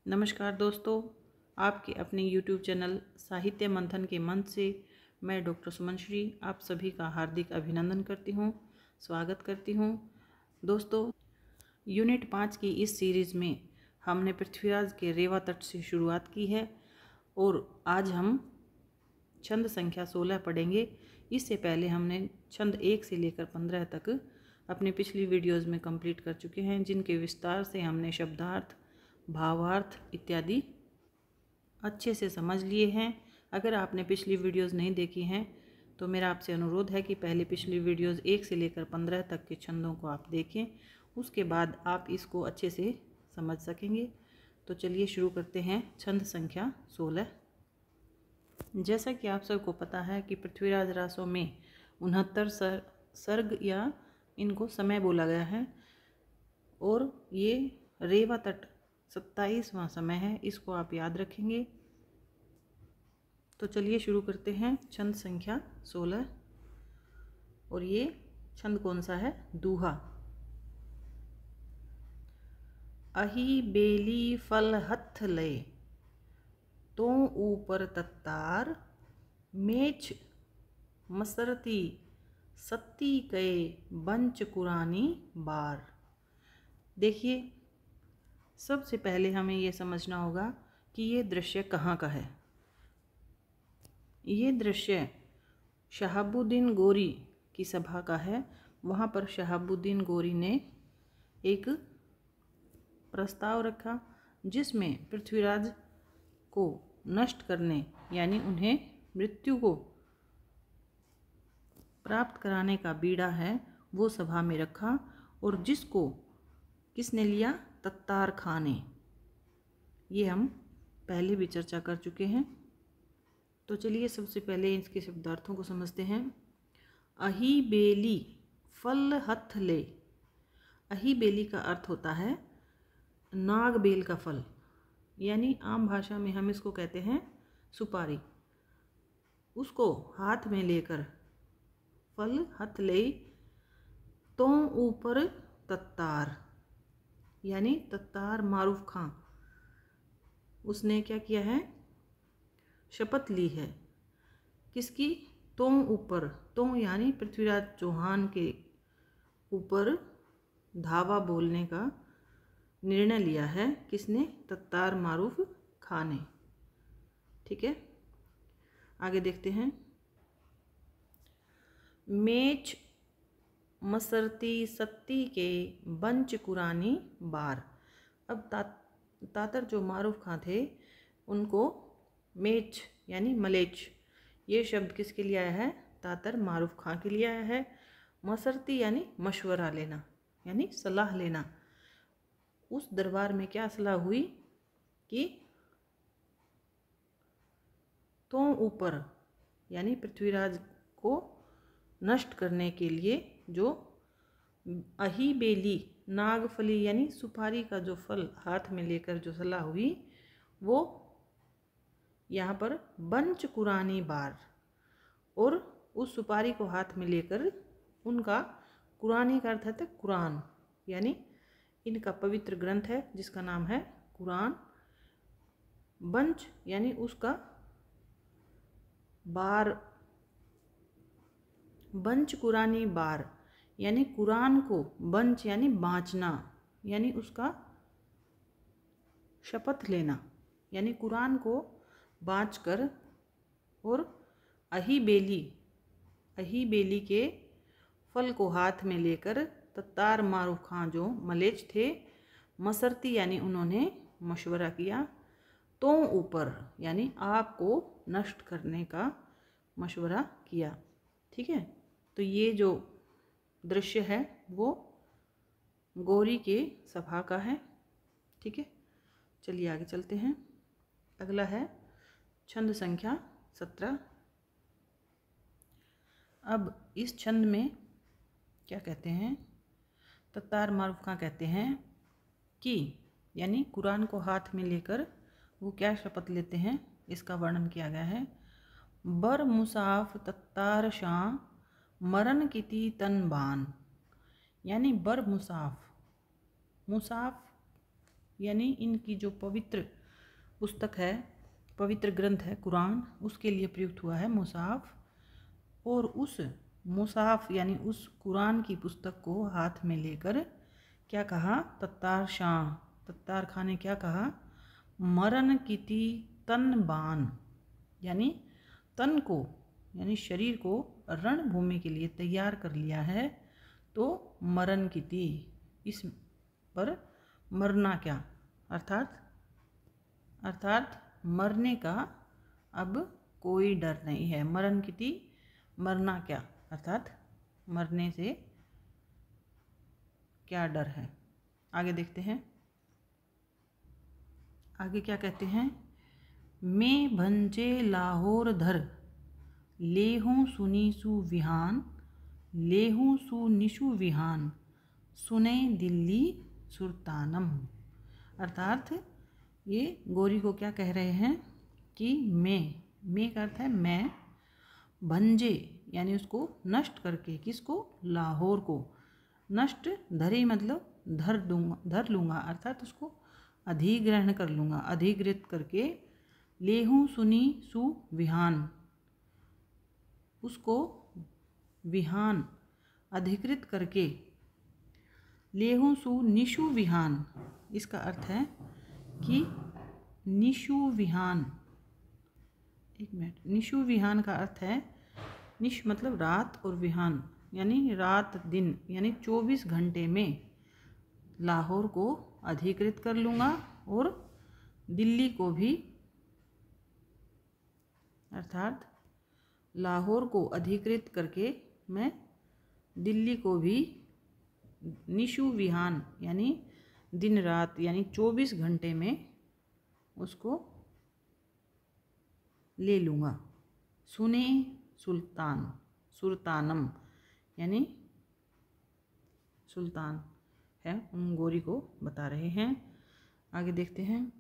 नमस्कार दोस्तों, आपके अपने YouTube चैनल साहित्य मंथन के मंच से मैं डॉक्टर सुमन श्री आप सभी का हार्दिक अभिनंदन करती हूँ, स्वागत करती हूँ। दोस्तों, यूनिट 5 की इस सीरीज़ में हमने पृथ्वीराज के रेवा तट से शुरुआत की है और आज हम छंद संख्या 16 पढ़ेंगे। इससे पहले हमने छंद 1 से लेकर 15 तक अपनी पिछली वीडियोज़ में कंप्लीट कर चुके हैं, जिनके विस्तार से हमने शब्दार्थ, भावार्थ इत्यादि अच्छे से समझ लिए हैं। अगर आपने पिछली वीडियोज़ नहीं देखी हैं तो मेरा आपसे अनुरोध है कि पहले पिछली वीडियोज़ 1 से लेकर 15 तक के छंदों को आप देखें, उसके बाद आप इसको अच्छे से समझ सकेंगे। तो चलिए शुरू करते हैं। छंद संख्या 16। जैसा कि आप सबको पता है कि पृथ्वीराज रासों में 69 सर्ग या इनको समय बोला गया है और ये रेवा तट 27वां समय है, इसको आप याद रखेंगे। तो चलिए शुरू करते हैं। छंद संख्या 16 और ये छंद कौन सा है? दूहा। अही बेली फल हथ ले, तो ऊपर तत्तार, मेछ मसरती सत्ती कए, बंच कुरानी बार। देखिए, सबसे पहले हमें ये समझना होगा कि ये दृश्य कहाँ का है। ये दृश्य शहाबुद्दीन गोरी की सभा का है। वहाँ पर शहाबुद्दीन गोरी ने एक प्रस्ताव रखा जिसमें पृथ्वीराज को नष्ट करने यानी उन्हें मृत्यु को प्राप्त कराने का बीड़ा है वो सभा में रखा, और जिसको किसने लिया? तत्तार खां ने। ये हम पहले भी चर्चा कर चुके हैं। तो चलिए सबसे पहले इसके शब्दार्थों को समझते हैं। अही बेली फल हथ ले। अही बेली का अर्थ होता है नाग बेल का फल, यानी आम भाषा में हम इसको कहते हैं सुपारी। उसको हाथ में लेकर फल हथ ले, तो ऊपर तत्तार, यानी तत्तार मारूफ खां, उसने क्या किया है? शपथ ली है। किसकी? तो ऊपर, तो यानी पृथ्वीराज चौहान के ऊपर धावा बोलने का निर्णय लिया है। किसने? तत्तार मारूफ खां ने। ठीक है, आगे देखते हैं। मेच मसरती सत्ती के, बंच कुरानी बार। अब तातर जो मारूफ खां थे उनको मेच यानी मलेच, ये शब्द किसके लिए आया है? तातर मारूफ खां के लिए आया है। मसरती यानी मशवरा लेना, यानी सलाह लेना। उस दरबार में क्या सलाह हुई कि तो ऊपर यानी पृथ्वीराज को नष्ट करने के लिए जो अही बेली नागफली यानी सुपारी का जो फल हाथ में लेकर जो सलाह हुई, वो यहाँ पर बंच कुरानी बार, और उस सुपारी को हाथ में लेकर उनका कुरानी का अर्थ है कुरान, यानी इनका पवित्र ग्रंथ है जिसका नाम है कुरान। बंच यानी उसका बार, बंच कुरानी बार यानी कुरान को, बंच यानी बाँचना, यानी उसका शपथ लेना, यानी कुरान को बाँच कर। और अही बेली के फल को हाथ में लेकर तत्तार मारूफ खां जो मलेच थे, मसरती यानी उन्होंने मशवरा किया, तो ऊपर यानी आपको नष्ट करने का मशवरा किया। ठीक है, तो ये जो दृश्य है वो गोरी के सभा का है। ठीक है, चलिए आगे चलते हैं। अगला है छंद संख्या 17। अब इस छंद में क्या कहते हैं? तत्तार मारूफ खां कहते हैं कि यानी कुरान को हाथ में लेकर वो क्या शपथ लेते हैं, इसका वर्णन किया गया है। बर मुसाफ तत्तार शाह, मरन किती तन बान। यानी बर मुसाफ, मुसाफ यानी इनकी जो पवित्र पुस्तक है, पवित्र ग्रंथ है कुरान, उसके लिए प्रयुक्त हुआ है मुसाफ। और उस मुसाफ यानी उस कुरान की पुस्तक को हाथ में लेकर क्या कहा? तत्तार शाह, तत्तार खां ने क्या कहा? मरण किति तन बान, यानी तन को यानी शरीर को रणभूमि के लिए तैयार कर लिया है। तो मरण किति, इस पर मरना क्या, अर्थात मरने का अब कोई डर नहीं है। मरण किति, मरना क्या, अर्थात मरने से क्या डर है। आगे देखते हैं, आगे क्या कहते हैं? मैं भंजे लाहौर धर, लेहूं सुनीसु विहान, लेहूं सु निशु विहान, सुने दिल्ली सुल्तानम। अर्थात ये गौरी को क्या कह रहे हैं कि मैं का अर्थ है मैं, भंजे यानी उसको नष्ट करके, किसको? लाहौर को नष्ट, धरे मतलब धर लूँगा अर्थात उसको अधिग्रहण कर लूँगा, अधिकृत करके। लेहूं सुनी सु विहान, उसको विहान अधिकृत करके। लेहूं सु निशु विहान, इसका अर्थ है कि निशु विहान, एक मिनट, निशु विहान का अर्थ है, निश मतलब रात और विहान यानी रात दिन, यानी 24 घंटे में लाहौर को अधिकृत कर लूँगा और दिल्ली को भी, अर्थात लाहौर को अधिकृत करके मैं दिल्ली को भी निशु विहान यानी दिन रात यानी 24 घंटे में उसको ले लूँगा। सुने सुल्तानम यानी सुल्तान है, उन गौरी को बता रहे हैं। आगे देखते हैं,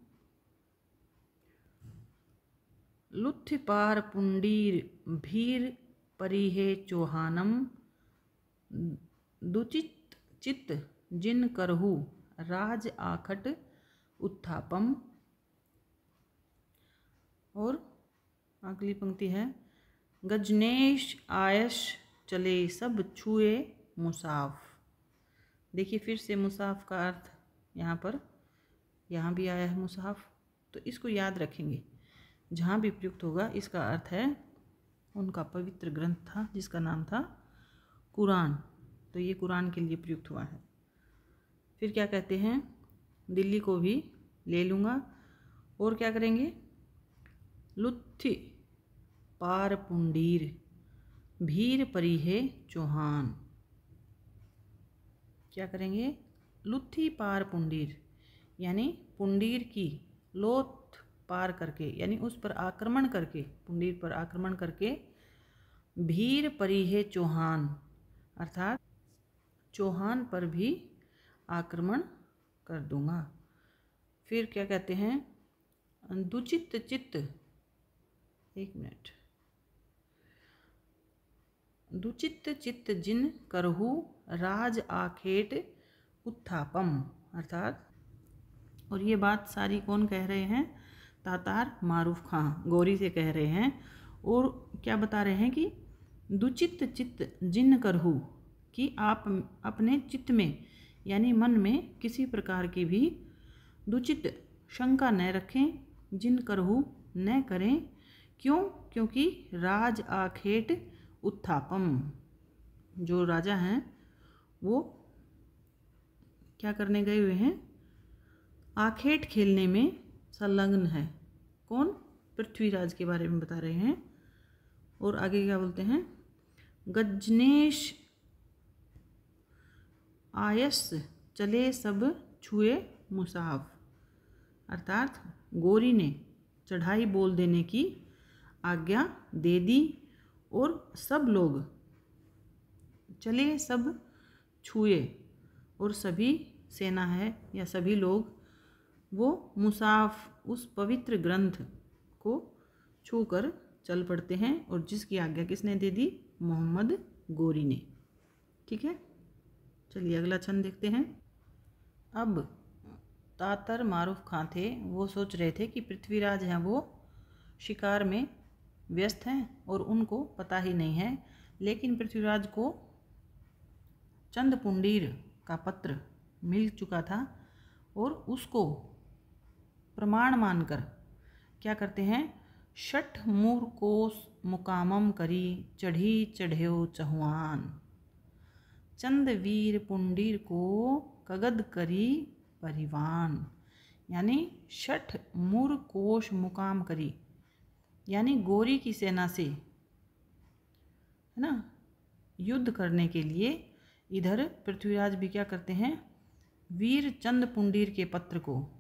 लुत्थ पार पुंडीर भीर परिहे चौहानम, दुचित चित्त जिन करहु राज आखट उत्थापम। और अगली पंक्ति है, गजनेश आयश चले सब छुए मुसाफ। देखिए फिर से मुसाफ का अर्थ यहाँ भी आया है मुसाफ, तो इसको याद रखेंगे। जहाँ भी प्रयुक्त होगा इसका अर्थ है उनका पवित्र ग्रंथ था जिसका नाम था कुरान, तो ये कुरान के लिए प्रयुक्त हुआ है। फिर क्या कहते हैं? दिल्ली को भी ले लूँगा और क्या करेंगे? लुत्थि पार पुंडीर भीर परिहे चौहान, क्या करेंगे? लुत्थी पार पुंडीर यानी पुंडीर की लोथ पार करके, यानी उस पर आक्रमण करके, पुंडीर पर आक्रमण करके। भीर परिहे चौहान अर्थात चौहान पर भी आक्रमण कर दूंगा। फिर क्या कहते हैं? दुचित चित्त, एक मिनट, दुचित चित्त जिन करहु राज आखेट उत्थापम, अर्थात, और ये बात सारी कौन कह रहे हैं? तातार मारूफ खां गौरी से कह रहे हैं। और क्या बता रहे हैं कि दुचित चित्त जिन करहु, कि आप अपने चित्त में यानी मन में किसी प्रकार की भी दुचित शंका न रखें, जिन करहु न करें। क्यों? क्योंकि राज आखेट उत्थापम, जो राजा हैं वो क्या करने गए हुए हैं? आखेट खेलने में संलग्न है। कौन? पृथ्वीराज के बारे में बता रहे हैं। और आगे क्या बोलते हैं? गजनेश आयस चले सब छुए मुसाफ, अर्थात गौरी ने चढ़ाई बोल देने की आज्ञा दे दी और सब लोग चले सब छुए, और सभी सेना है या सभी लोग वो मुसाफ उस पवित्र ग्रंथ को छूकर चल पड़ते हैं। और जिसकी आज्ञा किसने दे दी? मोहम्मद गौरी ने। ठीक है, चलिए अगला छंद देखते हैं। अब तातर मारूफ खां थे वो सोच रहे थे कि पृथ्वीराज हैं वो शिकार में व्यस्त हैं और उनको पता ही नहीं है। लेकिन पृथ्वीराज को चंद पुंडीर का पत्र मिल चुका था और उसको प्रमाण मानकर क्या करते हैं, शठ मूर कोस मुकामम करी चढ़ी चढ़्यो चहुआन, चंद वीर पुंडीर को कगद करी परिवान। यानी शठ मूर कोश मुकाम करी, यानी गोरी की सेना से, है ना, युद्ध करने के लिए इधर पृथ्वीराज भी क्या करते हैं, वीर चंद पुंडीर के पत्र को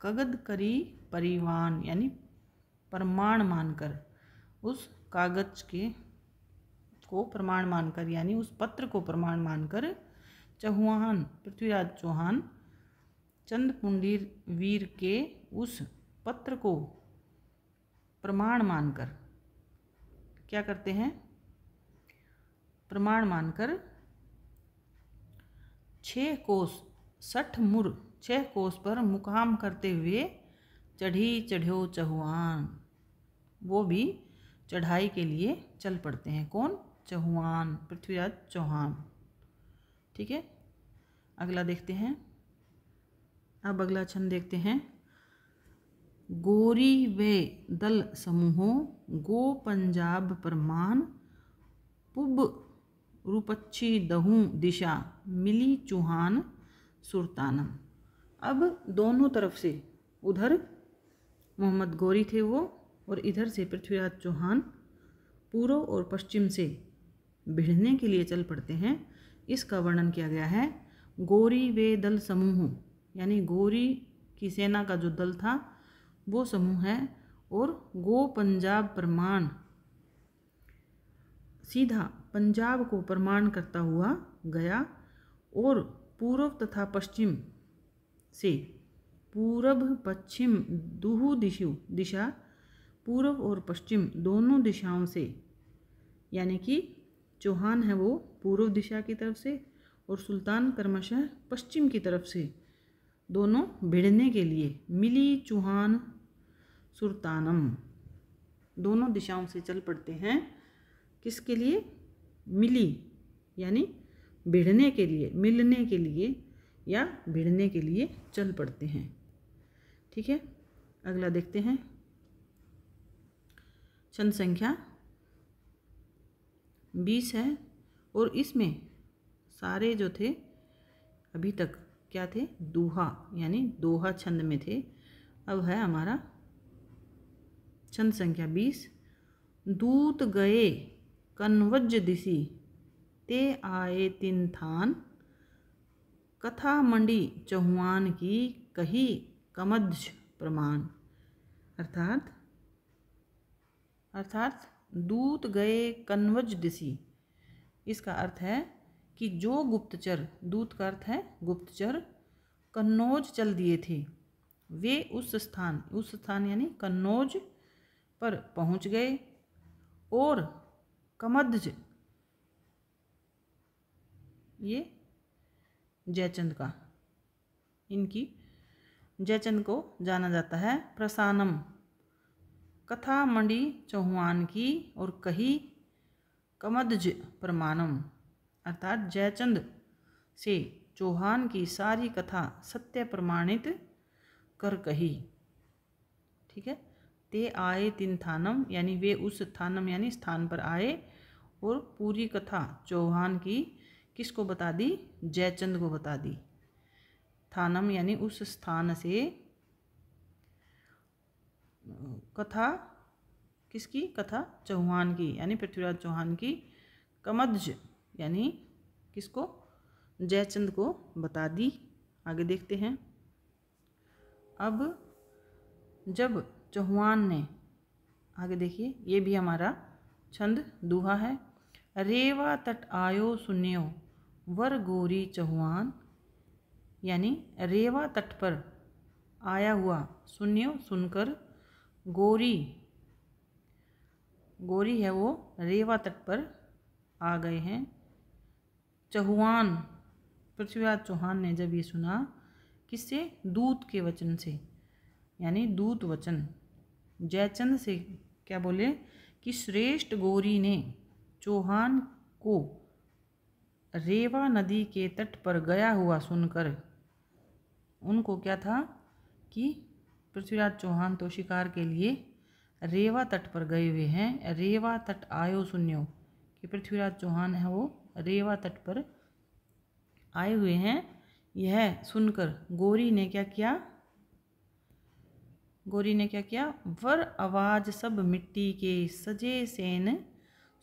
कगद करी परिवान यानी प्रमाण मानकर, उस कागज के को प्रमाण मानकर यानी उस पत्र को प्रमाण मानकर चौहान पृथ्वीराज चौहान चंद पुंडीर वीर के उस पत्र को प्रमाण मानकर क्या करते हैं, प्रमाण मानकर 6 कोस 60 मुर 6 कोस पर मुकाम करते हुए चढ़ी चढ़्यो चहुआन, वो भी चढ़ाई के लिए चल पड़ते हैं। कौन? चहुआन पृथ्वीराज चौहान। ठीक है, अगला देखते हैं। अब अगला छंद देखते हैं। गोरी वे दल समूहों गो पंजाब परमान पुब रूपच्छी दहूं दिशा मिली चौहान सुरतानम। अब दोनों तरफ से, उधर मोहम्मद गोरी थे वो और इधर से पृथ्वीराज चौहान पूर्व और पश्चिम से भिड़ने के लिए चल पड़ते हैं। इसका वर्णन किया गया है। गोरी वे दल समूह यानी गोरी की सेना का जो दल था वो समूह है, और गो पंजाब प्रमाण सीधा पंजाब को प्रमाण करता हुआ गया, और पूर्व तथा पश्चिम से पूरब पश्चिम दुहु दिशा पूर्व और पश्चिम दोनों दिशाओं से, यानी कि चौहान है वो पूर्व दिशा की तरफ से और सुल्तान क्रमशः पश्चिम की तरफ से दोनों भिड़ने के लिए मिली चौहान सुरतानम, दोनों दिशाओं से चल पड़ते हैं। किसके लिए? मिली यानी भिड़ने के लिए, मिलने के लिए या भिड़ने के लिए चल पड़ते हैं। ठीक है, अगला देखते हैं। छंद संख्या 20 है और इसमें सारे जो थे अभी तक क्या थे, दोहा यानी दोहा छंद में थे। अब है हमारा छंद संख्या 20। दूत गए कनवज दिसी ते आए तिन थान कथा मंडी चहुआन की कही कमध्य प्रमाण। अर्थात दूत गए कन्वज दिसी, इसका अर्थ है कि जो गुप्तचर, दूत का अर्थ है गुप्तचर, कन्नौज चल दिए थे, वे उस स्थान यानी कन्नौज पर पहुंच गए, और कमध्य ये जयचंद का, इनकी जयचंद को जाना जाता है। प्रसानम कथा मंडी चौहान की और कही कमध्य प्रमाणम, अर्थात जयचंद से चौहान की सारी कथा सत्य प्रमाणित कर कही। ठीक है, ते आए तिन थानम यानी वे उस थानम यानी स्थान पर आए और पूरी कथा चौहान की किसको बता दी? जयचंद को बता दी। थानम यानी उस स्थान से कथा किसकी? कथा चौहान की यानी पृथ्वीराज चौहान की। कमध्य यानी किसको? जयचंद को बता दी। आगे देखते हैं। अब जब चौहान ने, आगे देखिए, ये भी हमारा छंद दोहा है। रेवा तट आयो सुन्यो वर गोरी चौहान, यानी रेवा तट पर आया हुआ सुन्यो सुनकर, गोरी है वो रेवा तट पर आ गए हैं। चौहान पृथ्वीराज चौहान ने जब ये सुना किससे? दूत के वचन से, यानी दूत वचन। जयचंद से क्या बोले कि श्रेष्ठ गौरी ने चौहान को रेवा नदी के तट पर गया हुआ सुनकर, उनको क्या था कि पृथ्वीराज चौहान तो शिकार के लिए रेवा तट पर गए हुए हैं। रेवा तट आयो सुन्यो, कि पृथ्वीराज चौहान है वो रेवा तट पर आए हुए हैं। यह सुनकर गौरी ने क्या किया? गौरी ने क्या किया? वर आवाज सब मिट्टी के सजे सेन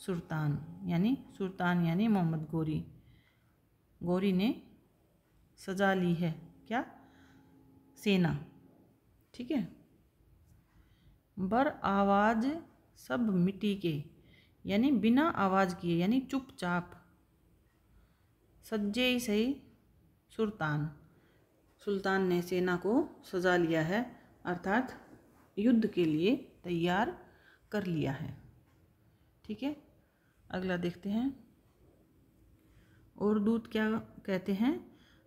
सुल्तान, यानी सुल्तान यानी मोहम्मद गौरी, गौरी ने सजा ली है क्या? सेना। ठीक है। बर आवाज सब मिट्टी के, यानी बिना आवाज किए, यानी चुपचाप। सज्जे ही सही सुल्तान, सुल्तान ने सेना को सजा लिया है, अर्थात युद्ध के लिए तैयार कर लिया है। ठीक है। अगला देखते हैं। और दूत क्या कहते हैं?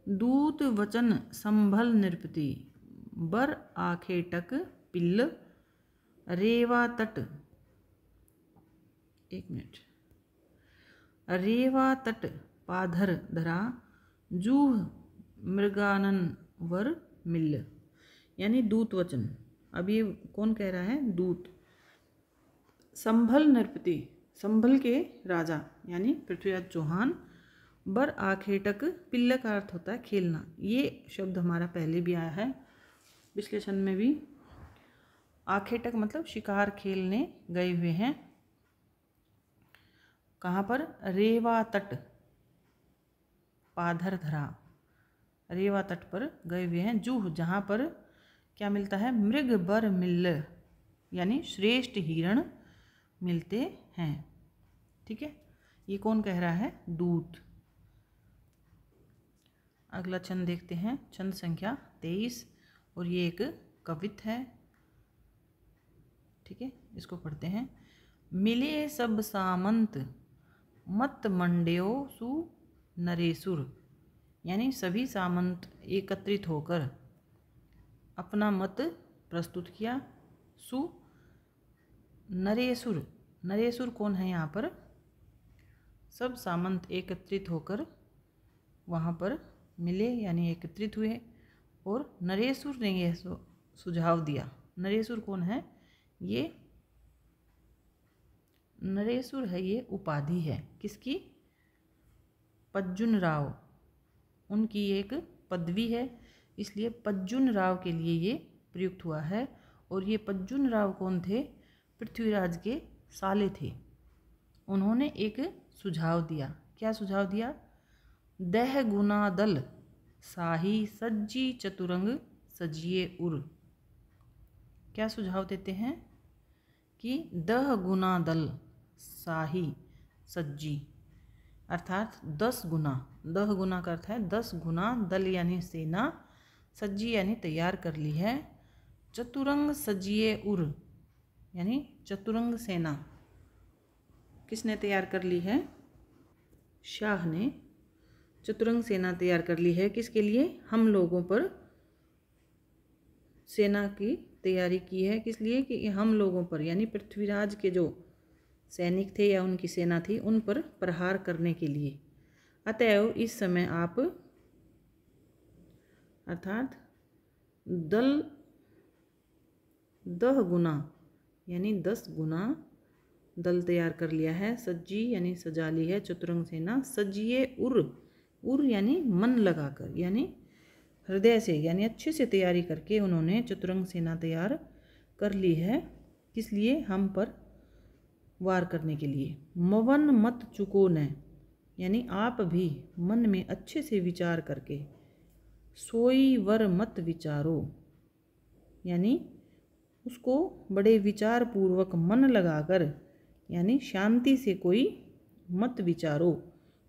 दूत वचन संभल नृपति, बर आखेटक पिल्ल रेवा तट। एक मिनट। रेवा तट पाधर धरा जूह मृगानन वर मिल्ल, यानी दूत वचन। अब ये कौन कह रहा है? दूत। संभल नृपति, संभल के राजा यानी पृथ्वीराज चौहान। बर आखेटक, पिल्ल का अर्थ होता है खेलना। ये शब्द हमारा पहले भी आया है विश्लेषण में भी। आखेटक मतलब शिकार खेलने गए हुए हैं। कहाँ पर? रेवा तट पाधर धरा, रेवा तट पर गए हुए हैं। जूह, जहाँ पर क्या मिलता है? मृग बर मिल्ल, यानी श्रेष्ठ हिरण मिलते हैं। ठीक है। ये कौन कह रहा है? दूत। अगला छंद देखते हैं, छंद संख्या 23, और ये एक कवित है। ठीक है, इसको पढ़ते हैं। मिले सब सामंत मत मंड्यो सु नरेसुर, यानी सभी सामंत एकत्रित होकर अपना मत प्रस्तुत किया। सु नरेसुर, नरेसुर कौन है यहाँ पर? सब सामंत एकत्रित होकर वहाँ पर मिले, यानी एकत्रित हुए, और नरेसुर ने यह सुझाव दिया। नरेसुर कौन है? ये नरेसुर है, ये उपाधि है किसकी? पज्जुन राव, उनकी एक पदवी है, इसलिए पज्जुन राव के लिए ये प्रयुक्त हुआ है। और ये पज्जुन राव कौन थे? पृथ्वीराज के साले थे। उन्होंने एक सुझाव दिया। क्या सुझाव दिया? दह गुना दल साही सज्जी चतुरंग सजिए उर। क्या सुझाव देते हैं? कि 10 गुना दल साही सज्जी, अर्थात 10 गुना, 10 गुना का अर्थ है 10 गुना, दल यानी सेना, सज्जी यानी तैयार कर ली है, चतुरंग सजिए उर, यानी चतुरंग सेना किसने तैयार कर ली है? शाह ने चतुरंग सेना तैयार कर ली है। किसके लिए? हम लोगों पर सेना की तैयारी की है। किस लिए? कि हम लोगों पर, यानी पृथ्वीराज के जो सैनिक थे या उनकी सेना थी, उन पर प्रहार करने के लिए। अतएव इस समय आप, अर्थात दल 10 गुना यानी 10 गुना दल तैयार कर लिया है। सज्जी यानी सजा ली है चतुरंग सेना। सजिए उर, उर यानी मन लगाकर, यानी हृदय से, यानी अच्छे से तैयारी करके उन्होंने चतुरंग सेना तैयार कर ली है। किस लिए? हम पर वार करने के लिए। मवन मत चुको न, यानी आप भी मन में अच्छे से विचार करके, सोई वर मत विचारो, यानी उसको बड़े विचार पूर्वक मन लगाकर, यानी शांति से कोई मत विचारो,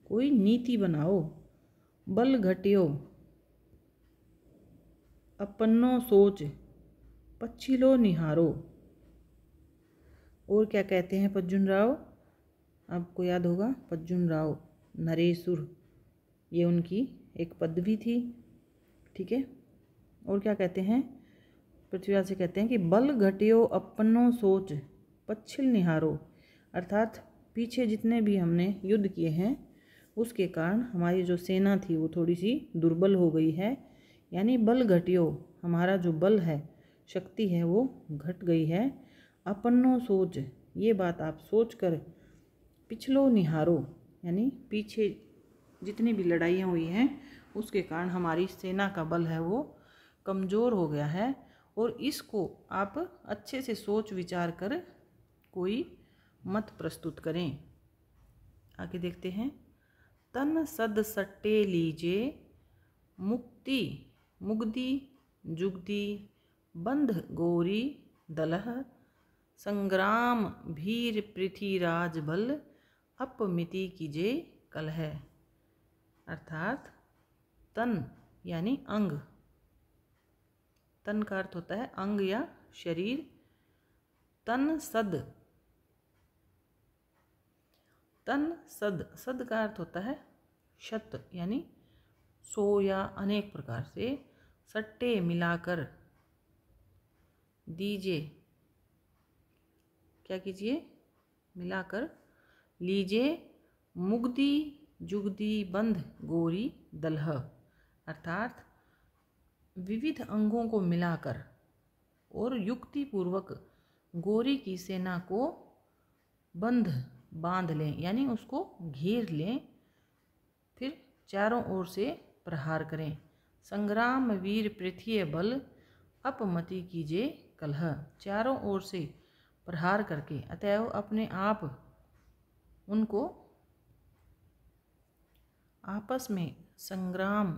कोई नीति बनाओ। बल घट्यो अपनो सोच पछिलो निहारो। और क्या कहते हैं पज्जुन राव? आपको याद होगा, पज्जुन राव नरेसुर, ये उनकी एक पदवी थी। ठीक है। और क्या कहते हैं, पृथ्वीराज से कहते हैं कि बल घटियो अपनो सोच पच्छिल निहारो, अर्थात पीछे जितने भी हमने युद्ध किए हैं उसके कारण हमारी जो सेना थी वो थोड़ी सी दुर्बल हो गई है। यानी बल घटियो, हमारा जो बल है, शक्ति है, वो घट गई है। अपनो सोच, ये बात आप सोच कर पिछलो निहारो, यानी पीछे जितनी भी लड़ाइयाँ हुई हैं उसके कारण हमारी सेना का बल है वो कमज़ोर हो गया है, और इसको आप अच्छे से सोच विचार कर कोई मत प्रस्तुत करें। आगे देखते हैं। तन सद सट्टे लीजे मुक्ति मुग्धि जुग्धि बंध गोरी दलह संग्राम भीर पृथ्वीराज बल अपमिति कीजे कलह, अर्थात तन यानी अंग, तन का अर्थ होता है अंग या शरीर। तन सद, तन सद, सद का अर्थ होता है शत यानी 100 या अनेक प्रकार से, सट्टे मिलाकर, दीजिए, क्या कीजिए, मिलाकर, लीजिए, मुग्धि जुग्धि बंध गोरी दलह, अर्थात विविध अंगों को मिलाकर और युक्ति पूर्वक गोरी की सेना को बांध लें, यानी उसको घेर लें, फिर चारों ओर से प्रहार करें। संग्राम वीर पृथ्वी बल अपमति कीजिए कलह, चारों ओर से प्रहार करके अतएव अपने आप उनको आपस में संग्राम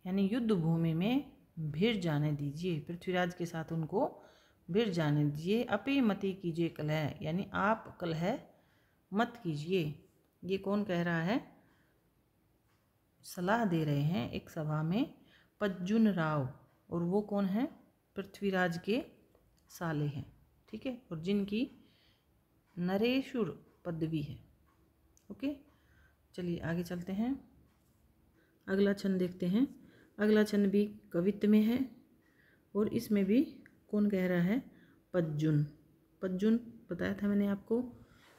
यानी युद्ध भूमि में भिड़ जाने दीजिए, पृथ्वीराज के साथ उनको भिड़ जाने दीजिए। अपमति कीजिए कलह, यानी आप कलह मत कीजिए। ये कौन कह रहा है, सलाह दे रहे हैं एक सभा में पज्जुन राव, और वो कौन है, पृथ्वीराज के साले हैं, ठीक है, और जिनकी नरेशुर पदवी है। ओके, चलिए आगे चलते हैं। अगला छंद देखते हैं। अगला छंद भी कवित्व में है और इसमें भी कौन कह रहा है, पज्जुन। पज्जुन बताया था मैंने आपको,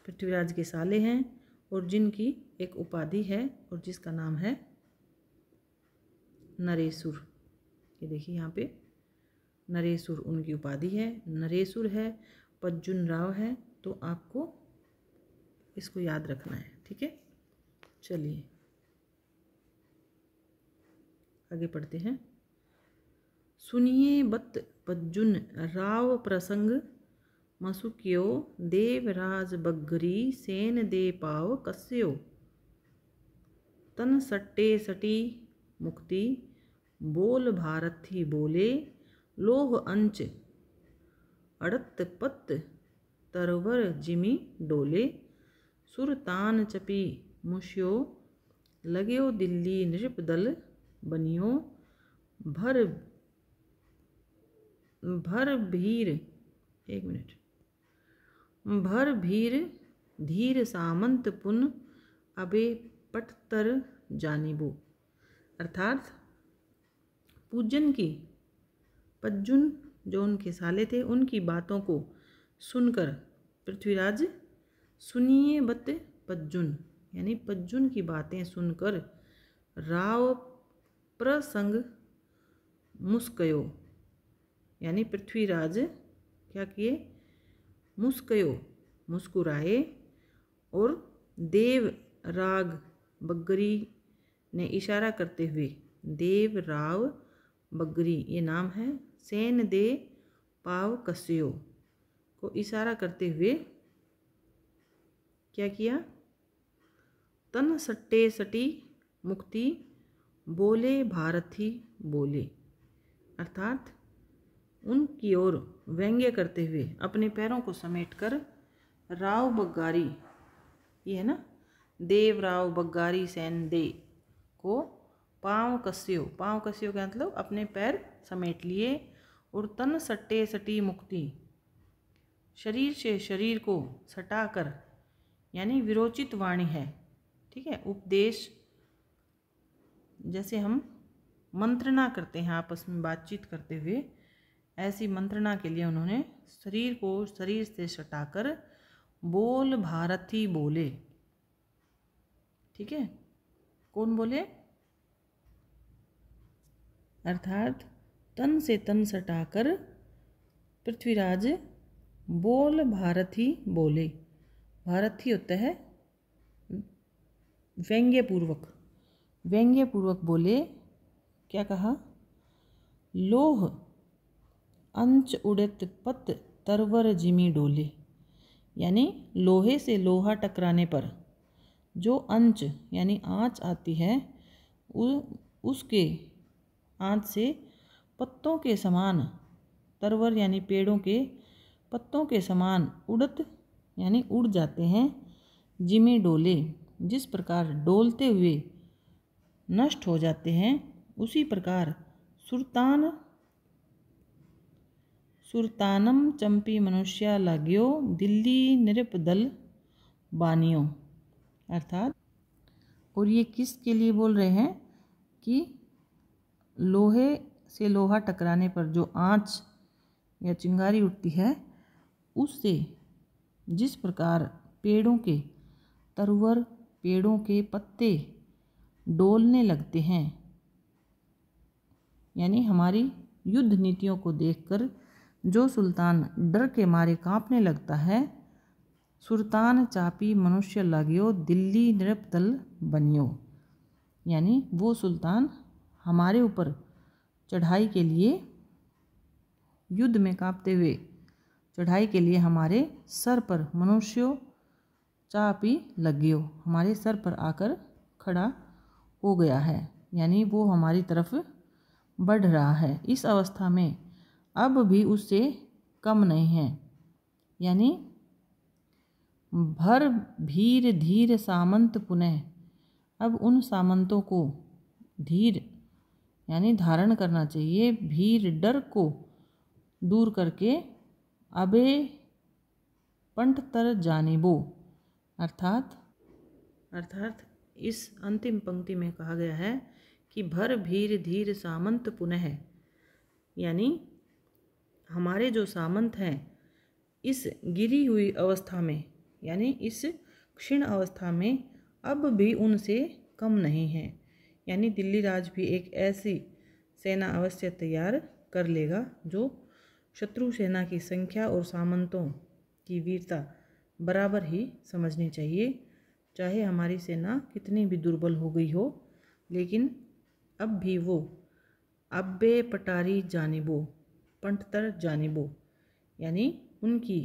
पृथ्वीराज के साले हैं और जिनकी एक उपाधि है और जिसका नाम है नरेसुर। ये देखिए यहाँ पे नरेसुर उनकी उपाधि है, नरेसुर है, पज्जुन राव है, तो आपको इसको याद रखना है, ठीक है। चलिए आगे पढ़ते हैं। सुनिए बत पज्जुन राव प्रसंग मसुक्यो देवराज बग्गरी सेन दे पाव कस्यो, तन सट्टे सटी मुक्ति बोल भारती बोले लोह अंच अड़त पत तरवर जिमी डोले, सुरतान चपी मुश्यो लग्यो दिल्ली नृप दल बनियो, भर भीर, एक मिनट, भर भीर धीर सामंत पुन अबे पटतर जानिबो, अर्थात पूजन की पज्जुन जो उनके साले थे उनकी बातों को सुनकर पृथ्वीराज, सुनिए बत पज्जुन यानी पज्जुन की बातें सुनकर राव प्रसंग मुस्कयो यानी पृथ्वीराज क्या किए, मुस्कयो मुस्कुराए, और देव राग बग्गरी ने इशारा करते हुए, देव राव बग्गरी ये नाम है, सेन दे पाव कस्यो को इशारा करते हुए क्या किया, तन सट्टे सटी मुक्ति बोले भारती बोले, अर्थात उनकी ओर व्यंग्य करते हुए अपने पैरों को समेटकर राव बग्गारी, ये है ना, देव राव बग्गारी सेन दे को पाँव कस्यो का मतलब अपने पैर समेट लिए, और तन सट्टे सटी मुक्ति शरीर से शरीर को सटाकर यानी विरोचित वाणी है, ठीक है, उपदेश, जैसे हम मंत्रणा करते हैं आपस में बातचीत करते हुए, ऐसी मंत्रणा के लिए उन्होंने शरीर को शरीर से सटाकर बोल भारती बोले। ठीक है, कौन बोले? अर्थात तन से तन सटाकर पृथ्वीराज बोल भारती बोले। भारती होता है व्यंग्यपूर्वक, व्यंग्यपूर्वक बोले। क्या कहा? लोह अंच उड़त पत तरवर जिमी डोले। यानी लोहे से लोहा टकराने पर जो अंच यानी आँच आती है, उसके आँच से पत्तों के समान, तरवर यानी पेड़ों के पत्तों के समान, उड़त यानी उड़ जाते हैं, जिमी डोले जिस प्रकार डोलते हुए नष्ट हो जाते हैं, उसी प्रकार सुरतानम चंपी मनुष्या लाग्यो दिल्ली नृप दल बानियो। अर्थात, और ये किसके लिए बोल रहे हैं कि लोहे से लोहा टकराने पर जो आँच या चिंगारी उठती है, उससे जिस प्रकार पेड़ों के तरवर, पेड़ों के पत्ते डोलने लगते हैं, यानी हमारी युद्ध नीतियों को देखकर जो सुल्तान डर के मारे कांपने लगता है, सुल्तान चापी मनुष्य लाग्यो दिल्ली नृप दल बनियो। यानी वो सुल्तान हमारे ऊपर चढ़ाई के लिए, युद्ध में कांपते हुए चढ़ाई के लिए हमारे सर पर मनुष्यों चापी लगियो, हमारे सर पर आकर खड़ा हो गया है, यानी वो हमारी तरफ बढ़ रहा है। इस अवस्था में अब भी उससे कम नहीं है। यानी भर भीर धीर सामंत पुनः, अब उन सामंतों को धीर यानी धारण करना चाहिए, भीर डर को दूर करके अबे पंट तर जानिबो। अर्थात इस अंतिम पंक्ति में कहा गया है कि भर भीर धीर सामंत पुनः, यानी हमारे जो सामंत हैं इस गिरी हुई अवस्था में, यानी इस क्षीण अवस्था में अब भी उनसे कम नहीं है। यानी दिल्ली राज भी एक ऐसी सेना अवश्य तैयार कर लेगा जो शत्रु सेना की संख्या और सामंतों की वीरता बराबर ही समझनी चाहिए। चाहे हमारी सेना कितनी भी दुर्बल हो गई हो, लेकिन अब भी वो अब्बे पटारी जानिबो पंटतर जानिबो, यानी उनकी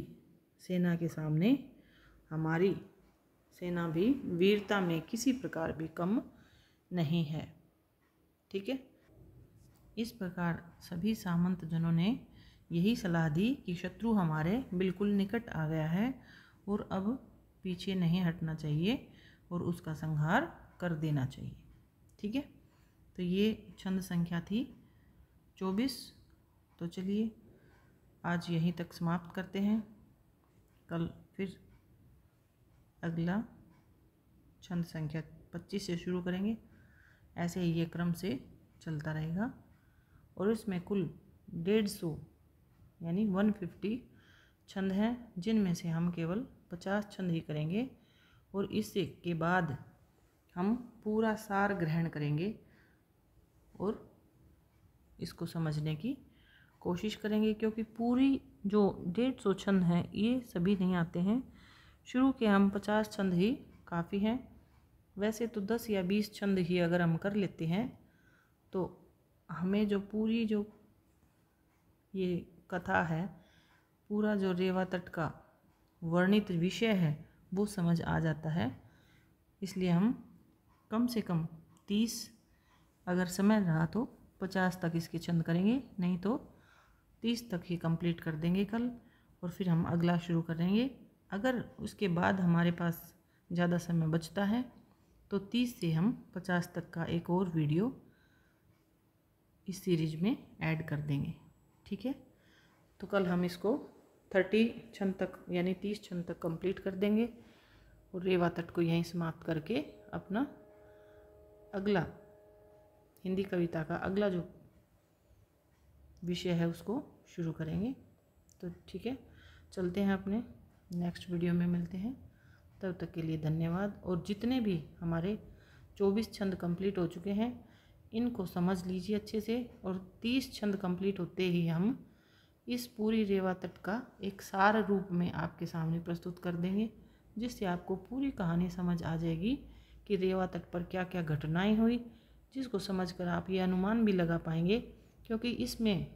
सेना के सामने हमारी सेना भी वीरता में किसी प्रकार भी कम नहीं है। ठीक है, इस प्रकार सभी सामंत जनों ने यही सलाह दी कि शत्रु हमारे बिल्कुल निकट आ गया है और अब पीछे नहीं हटना चाहिए और उसका संहार कर देना चाहिए। ठीक है, तो ये छंद संख्या थी 24। तो चलिए आज यहीं तक समाप्त करते हैं। कल फिर अगला छंद संख्या 25 से शुरू करेंगे। ऐसे ही ये क्रम से चलता रहेगा और इसमें कुल 150 यानी 150 छंद हैं, जिनमें से हम केवल 50 छंद ही करेंगे और इससे के बाद हम पूरा सार ग्रहण करेंगे और इसको समझने की कोशिश करेंगे, क्योंकि पूरी जो 150 छंद हैं ये सभी नहीं आते हैं। शुरू के हम 50 छंद ही काफ़ी हैं। वैसे तो 10 या 20 छंद ही अगर हम कर लेते हैं तो हमें जो पूरी जो ये कथा है, पूरा जो रेवा तट का वर्णित विषय है वो समझ आ जाता है। इसलिए हम कम से कम 30, अगर समय रहा तो 50 तक इसके छंद करेंगे, नहीं तो 30 तक ही कंप्लीट कर देंगे कल, और फिर हम अगला शुरू करेंगे। अगर उसके बाद हमारे पास ज़्यादा समय बचता है तो 30 से हम 50 तक का एक और वीडियो इस सीरीज में ऐड कर देंगे। ठीक है, तो कल हम इसको 30 छंद तक यानी 30 छंद तक कंप्लीट कर देंगे और रेवा तट को यहीं समाप्त करके अपना अगला हिंदी कविता का अगला जो विषय है उसको शुरू करेंगे। तो ठीक है, चलते हैं अपने नेक्स्ट वीडियो में मिलते हैं। तब तक के लिए धन्यवाद। और जितने भी हमारे 24 छंद कंप्लीट हो चुके हैं इनको समझ लीजिए अच्छे से, और 30 छंद कंप्लीट होते ही हम इस पूरी रेवा तट का एक सार रूप में आपके सामने प्रस्तुत कर देंगे, जिससे आपको पूरी कहानी समझ आ जाएगी कि रेवा तट पर क्या क्या घटनाएं हुई, जिसको समझकर आप ये अनुमान भी लगा पाएंगे, क्योंकि इसमें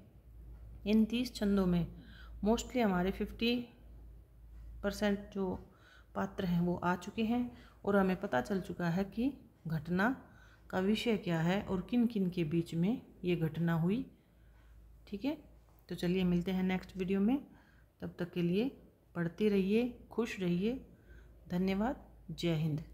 इन 30 छंदों में मोस्टली हमारे 50% जो पात्र हैं वो आ चुके हैं, और हमें पता चल चुका है कि घटना का विषय क्या है और किन किन के बीच में ये घटना हुई। ठीक है, तो चलिए मिलते हैं नेक्स्ट वीडियो में। तब तक के लिए पढ़ते रहिए, खुश रहिए। धन्यवाद। जय हिंद।